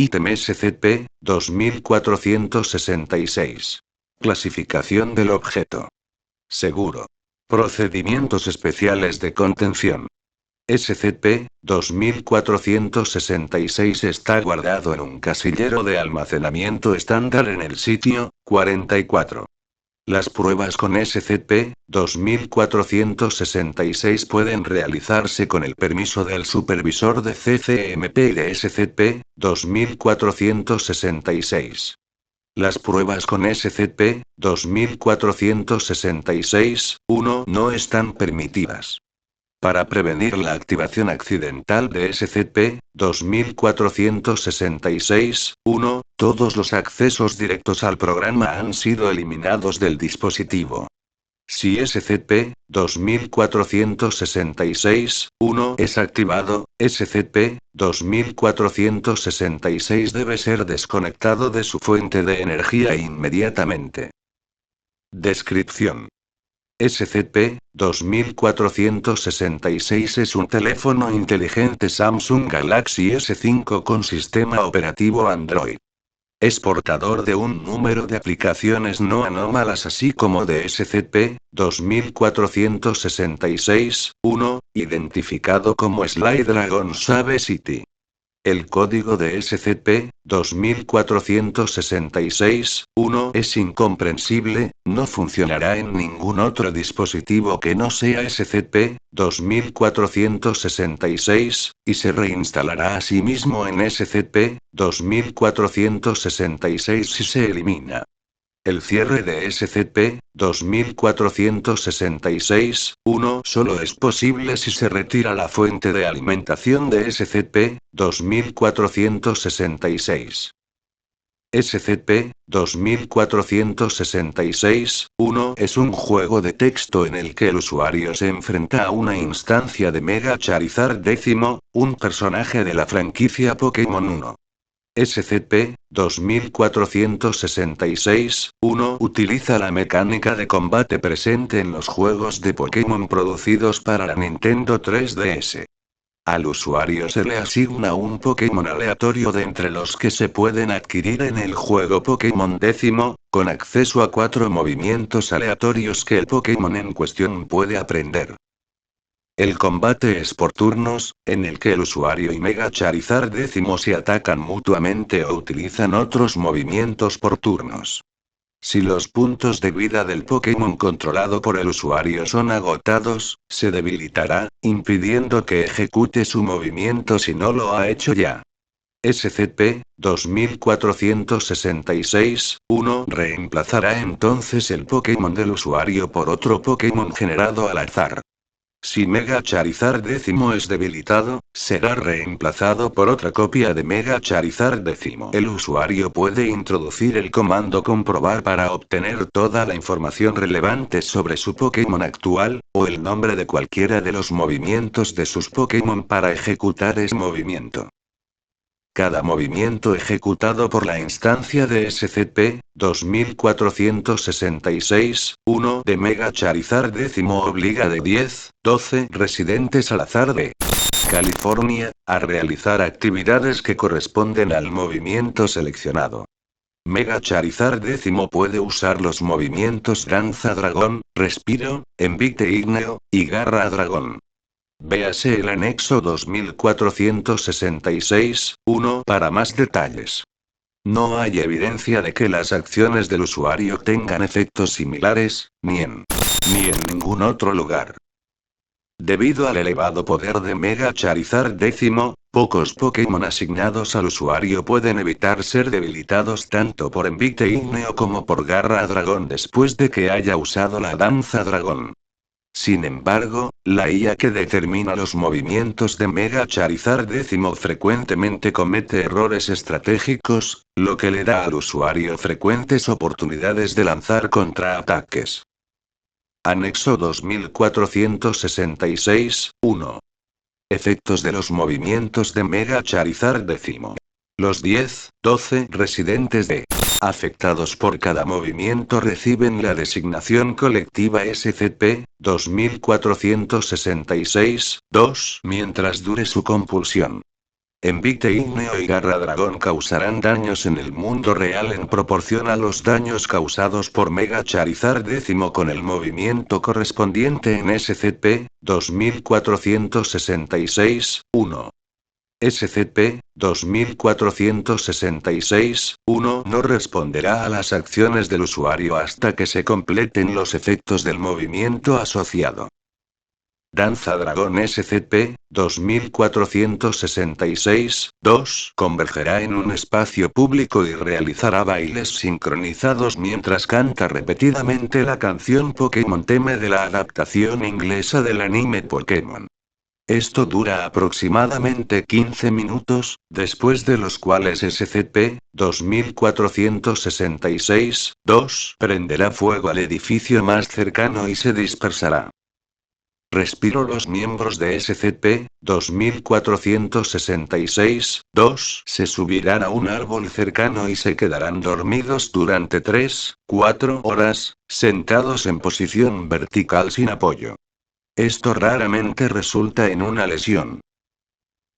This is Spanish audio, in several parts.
Ítem SCP-2466. Clasificación del objeto. Seguro. Procedimientos especiales de contención. SCP-2466 está guardado en un casillero de almacenamiento estándar en el sitio 44. Las pruebas con SCP-2466 pueden realizarse con el permiso del supervisor de CCMP y de SCP-2466. Las pruebas con SCP-2466-1 no están permitidas. Para prevenir la activación accidental de SCP-2466-1, todos los accesos directos al programa han sido eliminados del dispositivo. Si SCP-2466-1 es activado, SCP-2466 debe ser desconectado de su fuente de energía inmediatamente. Descripción. SCP-2466 es un teléfono inteligente Samsung Galaxy S5 con sistema operativo Android. Es portador de un número de aplicaciones no anómalas así como de SCP-2466-1, identificado como Sly-Dragon Save City. El código de SCP-2466-1 es incomprensible, no funcionará en ningún otro dispositivo que no sea SCP-2466, y se reinstalará a sí mismo en SCP-2466 si se elimina. El cierre de SCP-2466-1 solo es posible si se retira la fuente de alimentación de SCP-2466. SCP-2466-1 es un juego de texto en el que el usuario se enfrenta a una instancia de Mega Charizard X, un personaje de la franquicia Pokémon 1. SCP-2466-1 utiliza la mecánica de combate presente en los juegos de Pokémon producidos para la Nintendo 3DS. Al usuario se le asigna un Pokémon aleatorio de entre los que se pueden adquirir en el juego Pokémon X, con acceso a 4 movimientos aleatorios que el Pokémon en cuestión puede aprender. El combate es por turnos, en el que el usuario y Mega Charizard X se atacan mutuamente o utilizan otros movimientos por turnos. Si los puntos de vida del Pokémon controlado por el usuario son agotados, se debilitará, impidiendo que ejecute su movimiento si no lo ha hecho ya. SCP-2466-1 reemplazará entonces el Pokémon del usuario por otro Pokémon generado al azar. Si Mega Charizard X es debilitado, será reemplazado por otra copia de Mega Charizard X. El usuario puede introducir el comando comprobar para obtener toda la información relevante sobre su Pokémon actual, o el nombre de cualquiera de los movimientos de sus Pokémon para ejecutar ese movimiento. Cada movimiento ejecutado por la instancia de SCP-2466-1 de Mega Charizard X obliga de 10-12 residentes al azar de California a realizar actividades que corresponden al movimiento seleccionado. Mega Charizard X puede usar los movimientos Danza Dragón, Respiro, Envite Ígneo, y Garra Dragón. Véase el anexo 2466-1 para más detalles. No hay evidencia de que las acciones del usuario tengan efectos similares, ni en ningún otro lugar. Debido al elevado poder de Mega Charizard X, pocos Pokémon asignados al usuario pueden evitar ser debilitados tanto por Envite Ígneo como por Garra Dragón después de que haya usado la Danza Dragón. Sin embargo, la IA que determina los movimientos de Mega Charizard X frecuentemente comete errores estratégicos, lo que le da al usuario frecuentes oportunidades de lanzar contraataques. Anexo 2466-1. Efectos de los movimientos de Mega Charizard X. Los 10-12 residentes de afectados por cada movimiento reciben la designación colectiva SCP-2466-2 mientras dure su compulsión. Envite Igneo y Garra Dragón causarán daños en el mundo real en proporción a los daños causados por Mega Charizard X con el movimiento correspondiente en SCP-2466-1. SCP-2466-1 no responderá a las acciones del usuario hasta que se completen los efectos del movimiento asociado. Danza Dragón SCP-2466-2 convergerá en un espacio público y realizará bailes sincronizados mientras canta repetidamente la canción Pokémon Theme de la adaptación inglesa del anime Pokémon. Esto dura aproximadamente 15 minutos, después de los cuales SCP-2466-2 prenderá fuego al edificio más cercano y se dispersará. Respiro. Los miembros de SCP-2466-2 se subirán a un árbol cercano y se quedarán dormidos durante 3-4 horas, sentados en posición vertical sin apoyo. Esto raramente resulta en una lesión.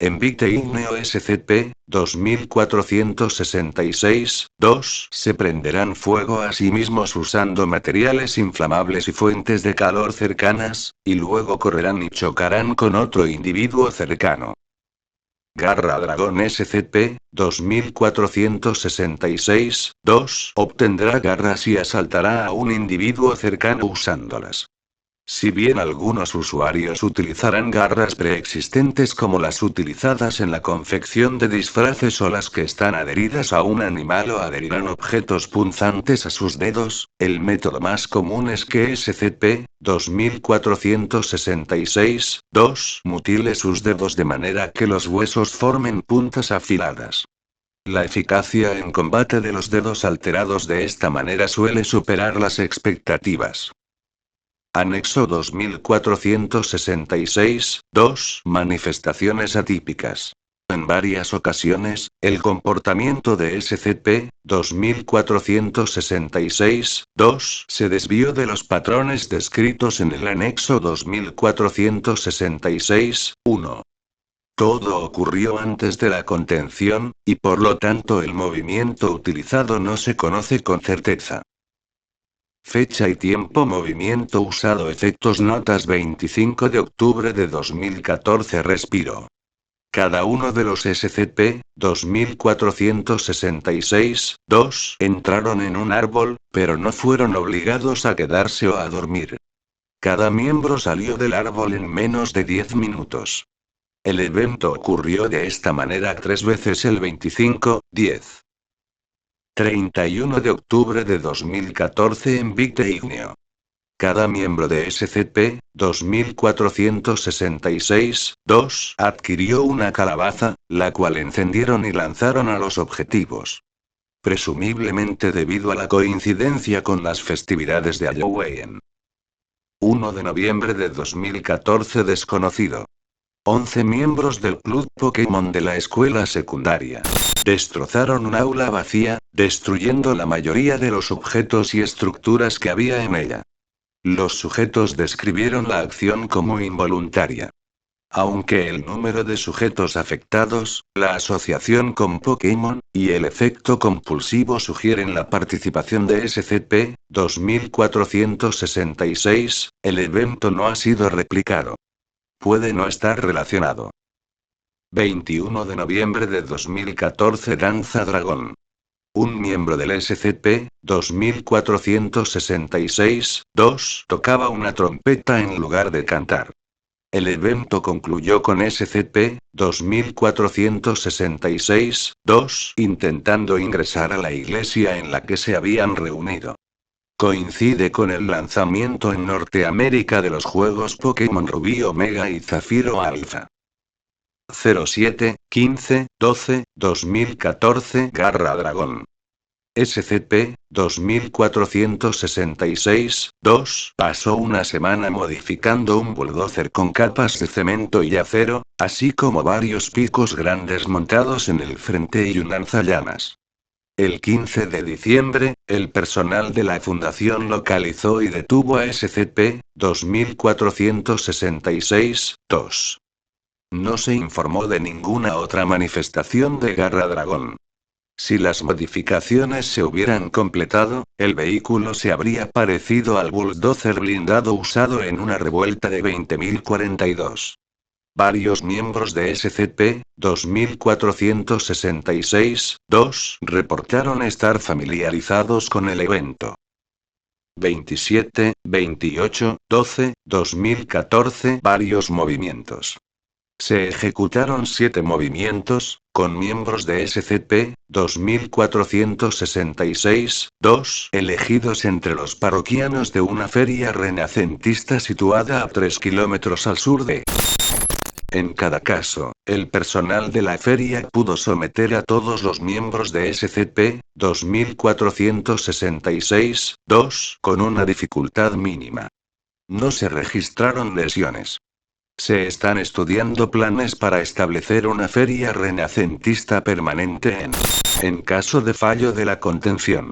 Envite Igneo SCP-2466-2 se prenderán fuego a sí mismos usando materiales inflamables y fuentes de calor cercanas, y luego correrán y chocarán con otro individuo cercano. Garra Dragón SCP-2466-2 obtendrá garras y asaltará a un individuo cercano usándolas. Si bien algunos usuarios utilizarán garras preexistentes como las utilizadas en la confección de disfraces o las que están adheridas a un animal o adherirán objetos punzantes a sus dedos, el método más común es que SCP-2466-2 mutile sus dedos de manera que los huesos formen puntas afiladas. La eficacia en combate de los dedos alterados de esta manera suele superar las expectativas. Anexo 2466-2 manifestaciones atípicas. En varias ocasiones, el comportamiento de SCP-2466-2 se desvió de los patrones descritos en el anexo 2466-1. Todo ocurrió antes de la contención, y por lo tanto el movimiento utilizado no se conoce con certeza. Fecha y tiempo. Movimiento usado. Efectos. Notas. 25 de octubre de 2014. Respiro. Cada uno de los SCP-2466-2 entraron en un árbol, pero no fueron obligados a quedarse o a dormir. Cada miembro salió del árbol en menos de 10 minutos. El evento ocurrió de esta manera 3 veces el 25-10. 31 de octubre de 2014 en Envite Igneo. Cada miembro de SCP-2466-2 adquirió una calabaza, la cual encendieron y lanzaron a los objetivos. Presumiblemente debido a la coincidencia con las festividades de Halloween. 1 de noviembre de 2014 desconocido. 11 miembros del club Pokémon de la escuela secundaria destrozaron un aula vacía, destruyendo la mayoría de los objetos y estructuras que había en ella. Los sujetos describieron la acción como involuntaria. Aunque el número de sujetos afectados, la asociación con Pokémon, y el efecto compulsivo sugieren la participación de SCP-2466, el evento no ha sido replicado. Puede no estar relacionado. 21 de noviembre de 2014 Danza Dragón. Un miembro del SCP-2466-2 tocaba una trompeta en lugar de cantar. El evento concluyó con SCP-2466-2 intentando ingresar a la iglesia en la que se habían reunido. Coincide con el lanzamiento en Norteamérica de los juegos Pokémon Rubí Omega y Zafiro Alpha. 07-15-12-2014 Garra Dragón. SCP-2466-2 pasó una semana modificando un bulldozer con capas de cemento y acero, así como varios picos grandes montados en el frente y un lanzallamas. El 15 de diciembre, el personal de la fundación localizó y detuvo a SCP-2466-2. No se informó de ninguna otra manifestación de Garra Dragón. Si las modificaciones se hubieran completado, el vehículo se habría parecido al bulldozer blindado usado en una revuelta de 20.042. Varios miembros de SCP-2466-2 reportaron estar familiarizados con el evento. 27-28-12-2014 Varios movimientos. Se ejecutaron 7 movimientos, con miembros de SCP-2466-2 elegidos entre los parroquianos de una feria renacentista situada a 3 kilómetros al sur de. En cada caso, el personal de la feria pudo someter a todos los miembros de SCP-2466-2 con una dificultad mínima. No se registraron lesiones. Se están estudiando planes para establecer una feria renacentista permanente en caso de fallo de la contención.